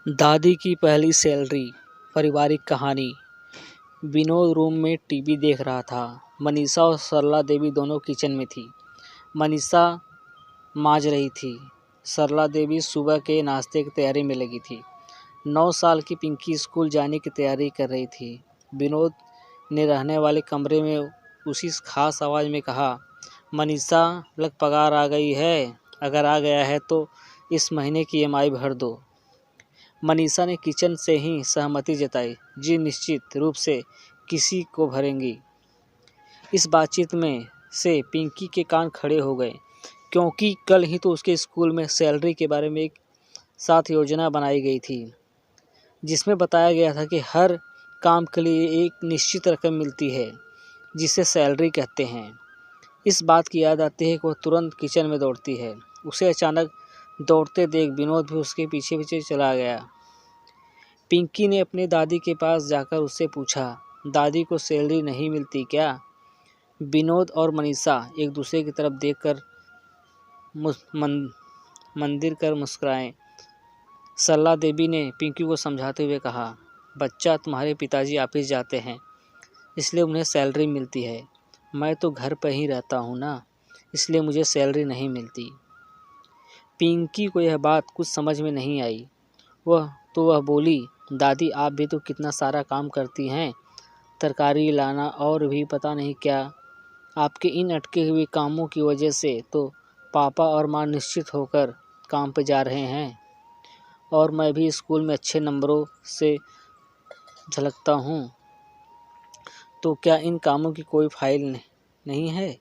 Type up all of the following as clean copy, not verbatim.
दादी की पहली सैलरी। पारिवारिक कहानी। विनोद रूम में टीवी देख रहा था। मनीषा और सरला देवी दोनों किचन में थी। मनीषा मांज रही थी। सरला देवी सुबह के नाश्ते की तैयारी में लगी थी। 9 साल की पिंकी स्कूल जाने की तैयारी कर रही थी। विनोद ने रहने वाले कमरे में उसी खास आवाज़ में कहा, मनीषा लग पगार आ गई है, अगर आ गया है तो इस महीने की EMI भर दो। मनीषा ने किचन से ही सहमति जताई। जी निश्चित रूप से किसी को भरेंगी। इस बातचीत में से पिंकी के कान खड़े हो गए, क्योंकि कल ही तो उसके स्कूल में सैलरी के बारे में एक साथ योजना बनाई गई थी, जिसमें बताया गया था कि हर काम के लिए एक निश्चित रकम मिलती है, जिसे सैलरी कहते हैं। इस बात की याद आती है कि वह तुरंत किचन में दौड़ती है। उसे अचानक दौड़ते देख विनोद भी उसके पीछे पीछे चला गया। पिंकी ने अपनी दादी के पास जाकर उससे पूछा, दादी को सैलरी नहीं मिलती क्या? विनोद और मनीषा एक दूसरे की तरफ देखकर मंदिर कर मुस्कुराए। सरला देवी ने पिंकी को समझाते हुए कहा, बच्चा, तुम्हारे पिताजी ऑफिस जाते हैं, इसलिए उन्हें सैलरी मिलती है। मैं तो घर पर ही रहता हूँ ना, इसलिए मुझे सैलरी नहीं मिलती। पिंकी को यह बात कुछ समझ में नहीं आई। वह बोली, दादी आप भी तो कितना सारा काम करती हैं, तरकारी लाना और भी पता नहीं क्या। आपके इन अटके हुए कामों की वजह से तो पापा और माँ निश्चित होकर काम पे जा रहे हैं, और मैं भी स्कूल में अच्छे नंबरों से झलकता हूँ, तो क्या इन कामों की कोई फाइल नहीं है?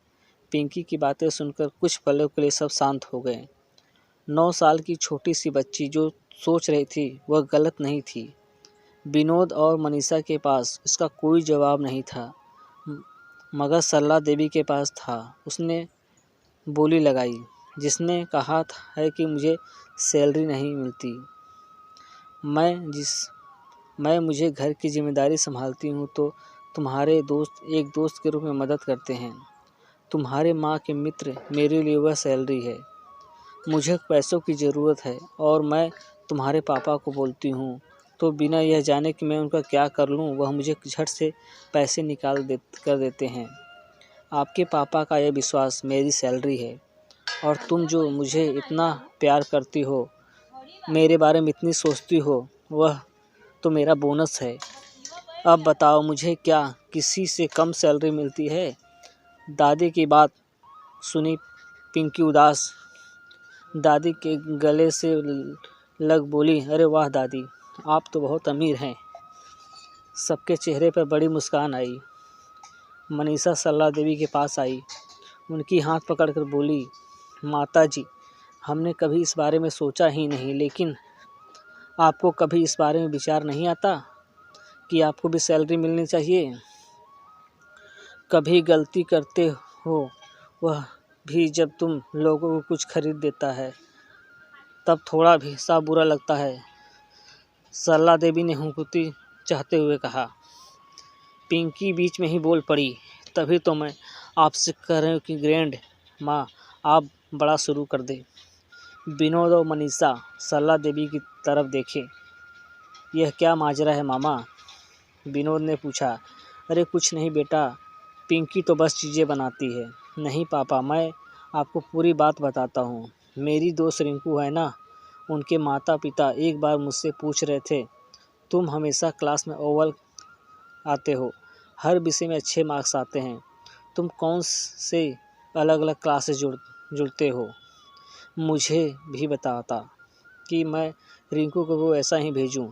पिंकी की बातें सुनकर कुछ पलों के लिए सब शांत हो गए। 9 साल की छोटी सी बच्ची जो सोच रही थी वह गलत नहीं थी। विनोद और मनीषा के पास इसका कोई जवाब नहीं था, मगर सरला देवी के पास था। उसने बोली लगाई, जिसने कहा है कि मुझे सैलरी नहीं मिलती। मैं मुझे घर की जिम्मेदारी संभालती हूँ, तो तुम्हारे दोस्त एक दोस्त के रूप में मदद करते हैं। तुम्हारे माँ के मित्र मेरे लिए वह सैलरी है। मुझे पैसों की ज़रूरत है और मैं तुम्हारे पापा को बोलती हूँ तो बिना यह जाने कि मैं उनका क्या कर लूँ, वह मुझे झट से पैसे कर देते हैं। आपके पापा का यह विश्वास मेरी सैलरी है, और तुम जो मुझे इतना प्यार करती हो, मेरे बारे में इतनी सोचती हो, वह तो मेरा बोनस है। अब बताओ, मुझे क्या किसी से कम सैलरी मिलती है? दादी की बात सुनी पिंकी उदास दादी के गले से लग बोली, अरे वाह दादी, आप तो बहुत अमीर हैं। सबके चेहरे पर बड़ी मुस्कान आई। मनीषा सरला देवी के पास आई, उनकी हाथ पकड़कर बोली, माता जी, हमने कभी इस बारे में सोचा ही नहीं, लेकिन आपको कभी इस बारे में विचार नहीं आता कि आपको भी सैलरी मिलनी चाहिए? कभी गलती करते हो, वह भी जब तुम लोगों को कुछ खरीद देता है, तब थोड़ा भी सा बुरा लगता है। सरला देवी ने हुंकती चाहते हुए कहा। पिंकी बीच में ही बोल पड़ी, तभी तो मैं आपसे कह रही हूँ कि ग्रैंड माँ आप बड़ा शुरू कर दे। विनोद और मनीषा सरला देवी की तरफ देखे। यह क्या माजरा है मामा? विनोद ने पूछा। अरे कुछ नहीं बेटा, पिंकी तो बस चीज़ें बनाती है। नहीं पापा, मैं आपको पूरी बात बताता हूँ। मेरी दोस्त रिंकू है ना, उनके माता पिता एक बार मुझसे पूछ रहे थे, तुम हमेशा क्लास में ओवल आते हो, हर विषय में अच्छे मार्क्स आते हैं, तुम कौन से अलग अलग क्लासेस जुड़ते हो? मुझे भी बताता कि मैं रिंकू को वो ऐसा ही भेजूं।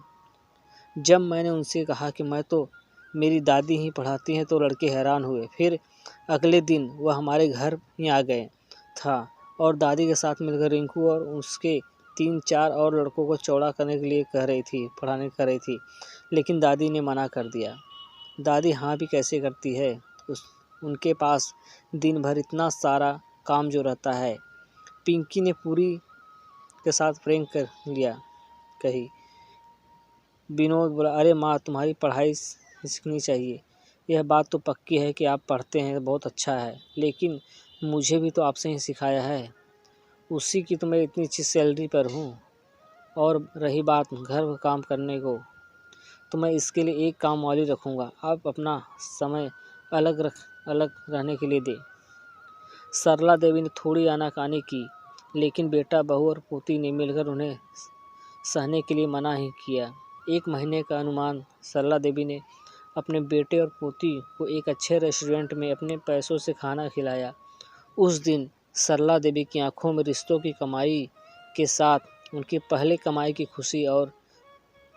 जब मैंने उनसे कहा कि मैं तो मेरी दादी ही पढ़ाती हैं, तो लड़के हैरान हुए। फिर अगले दिन वह हमारे घर ही आ गए था और दादी के साथ मिलकर रिंकू और उसके 3-4 और लड़कों को चौड़ा करने के लिए पढ़ाने कह रही थी, लेकिन दादी ने मना कर दिया। दादी हाँ भी कैसे करती है, उनके पास दिन भर इतना सारा काम जो रहता है। पिंकी ने पूरी के साथ प्रैंक कर लिया कही। विनोद बोला, अरे माँ, तुम्हारी पढ़ाई सीखनी चाहिए। यह बात तो पक्की है कि आप पढ़ते हैं, बहुत अच्छा है, लेकिन मुझे भी तो आपसे ही सिखाया है, उसी की तो मैं इतनी अच्छी सैलरी पर हूँ। और रही बात घर में काम करने को, तो मैं इसके लिए एक काम वाली रखूँगा। आप अपना समय अलग रहने के लिए दें। सरला देवी ने थोड़ी आनाकानी की, लेकिन बेटा, बहू और पोती ने मिलकर उन्हें सहने के लिए मना ही किया। 1 महीने का अनुमान सरला देवी ने अपने बेटे और पोती को एक अच्छे रेस्टोरेंट में अपने पैसों से खाना खिलाया। उस दिन सरला देवी की आंखों में रिश्तों की कमाई के साथ उनकी पहले कमाई की खुशी और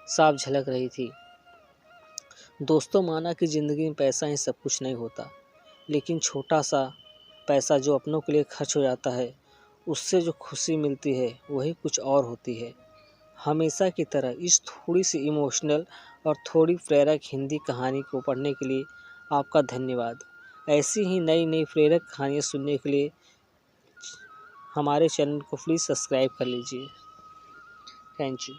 साफ झलक रही थी। दोस्तों, माना कि ज़िंदगी में पैसा ही सब कुछ नहीं होता, लेकिन छोटा सा पैसा जो अपनों के लिए खर्च हो जाता है, उससे जो खुशी मिलती है वही कुछ और होती है। हमेशा की तरह इस थोड़ी सी इमोशनल और थोड़ी प्रेरक हिंदी कहानी को पढ़ने के लिए आपका धन्यवाद। ऐसी ही नई नई प्रेरक कहानियाँ सुनने के लिए हमारे चैनल को प्लीज़ सब्सक्राइब कर लीजिए। Thank you.